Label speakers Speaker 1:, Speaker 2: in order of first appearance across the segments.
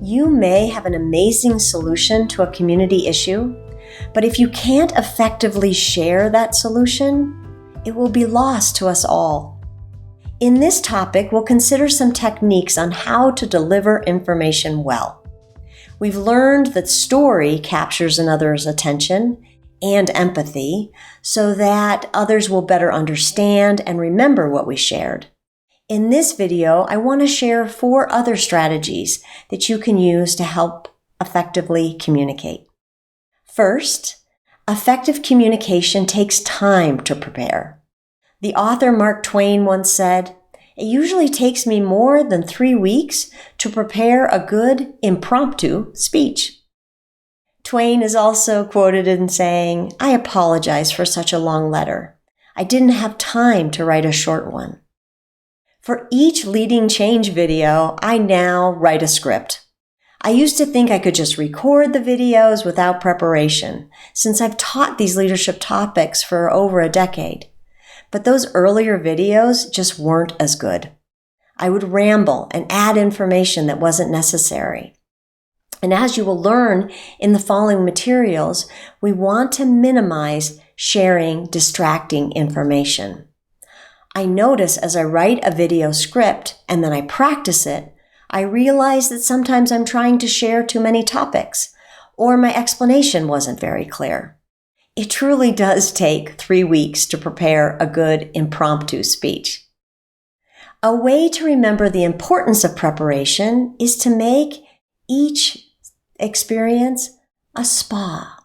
Speaker 1: You may have an amazing solution to a community issue, but if you can't effectively share that solution, it will be lost to us all. In this topic, we'll consider some techniques on how to deliver information well. We've learned that story captures another's attention and empathy so that others will better understand and remember what we shared. In this video, I want to share 4 other strategies that you can use to help effectively communicate. First, effective communication takes time to prepare. The author Mark Twain once said, "It usually takes me more than 3 weeks to prepare a good impromptu speech." Twain is also quoted in saying, "I apologize for such a long letter. I didn't have time to write a short one." For each leading change video, I now write a script. I used to think I could just record the videos without preparation, since I've taught these leadership topics for over a decade. But those earlier videos just weren't as good. I would ramble and add information that wasn't necessary. And as you will learn in the following materials, we want to minimize sharing distracting information. I notice as I write a video script and then I practice it, I realize that sometimes I'm trying to share too many topics, or my explanation wasn't very clear. It truly does take 3 weeks to prepare a good impromptu speech. A way to remember the importance of preparation is to make each experience a spa.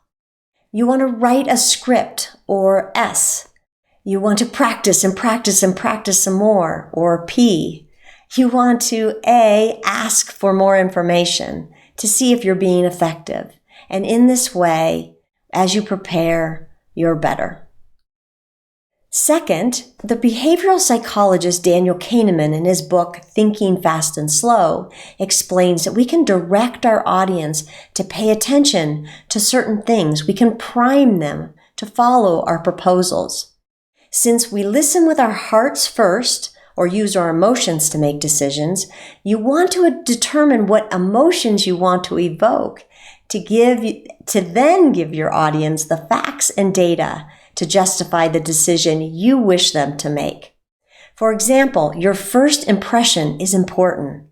Speaker 1: You want to write a script, or S. You want to practice and practice and practice some more, or P. You want to A, ask for more information to see if you're being effective. And in this way, as you prepare, you're better. Second, the behavioral psychologist Daniel Kahneman in his book, Thinking Fast and Slow, explains that we can direct our audience to pay attention to certain things. We can prime them to follow our proposals. Since we listen with our hearts first, or use our emotions to make decisions, you want to determine what emotions you want to evoke to then give your audience the facts and data to justify the decision you wish them to make. For example, your first impression is important.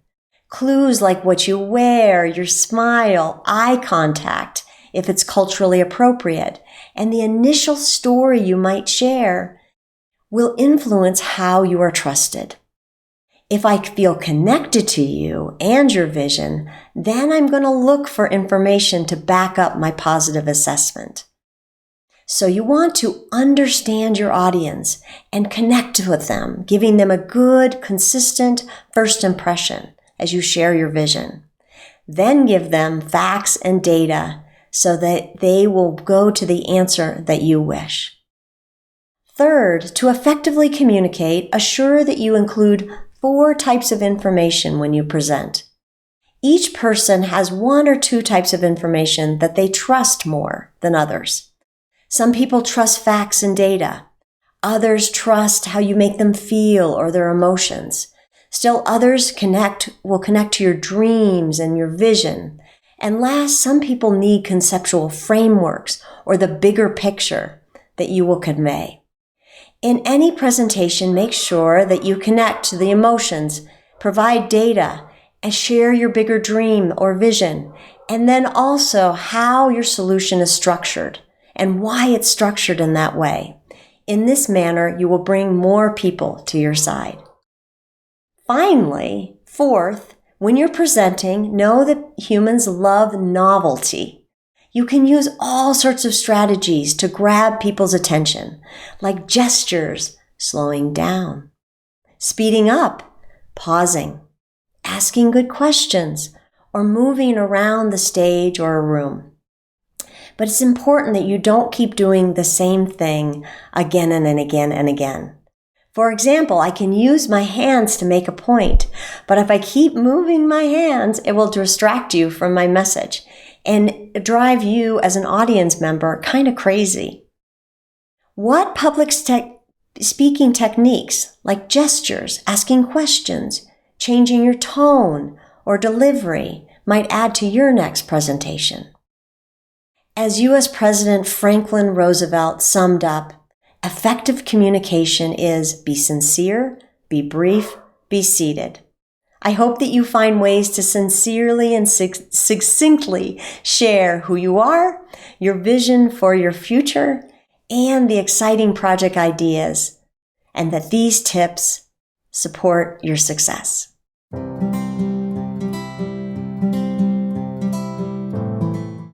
Speaker 1: Clues like what you wear, your smile, eye contact, if it's culturally appropriate, and the initial story you might share will influence how you are trusted. If I feel connected to you and your vision, then I'm going to look for information to back up my positive assessment. So you want to understand your audience and connect with them, giving them a good, consistent first impression as you share your vision. Then give them facts and data so that they will go to the answer that you wish. Third, to effectively communicate, assure that you include 4 types of information when you present. Each person has 1 or 2 types of information that they trust more than others. Some people trust facts and data. Others trust how you make them feel or their emotions. Still others will connect to your dreams and your vision. And last, some people need conceptual frameworks or the bigger picture that you will convey. In any presentation, make sure that you connect to the emotions, provide data, and share your bigger dream or vision, and then also how your solution is structured and why it's structured in that way. In this manner, you will bring more people to your side. Finally, fourth, when you're presenting, know that humans love novelty. You can use all sorts of strategies to grab people's attention, like gestures, slowing down, speeding up, pausing, asking good questions, or moving around the stage or a room. But it's important that you don't keep doing the same thing again and again and again. For example, I can use my hands to make a point, but if I keep moving my hands, it will distract you from my message and drive you as an audience member kind of crazy. What public Speaking techniques like gestures, asking questions, changing your tone or delivery might add to your next presentation. As U.S. President Franklin Roosevelt summed up, effective communication is be sincere, be brief, be seated. I hope that you find ways to sincerely and succinctly share who you are, your vision for your future, and the exciting project ideas, and that these tips support your success.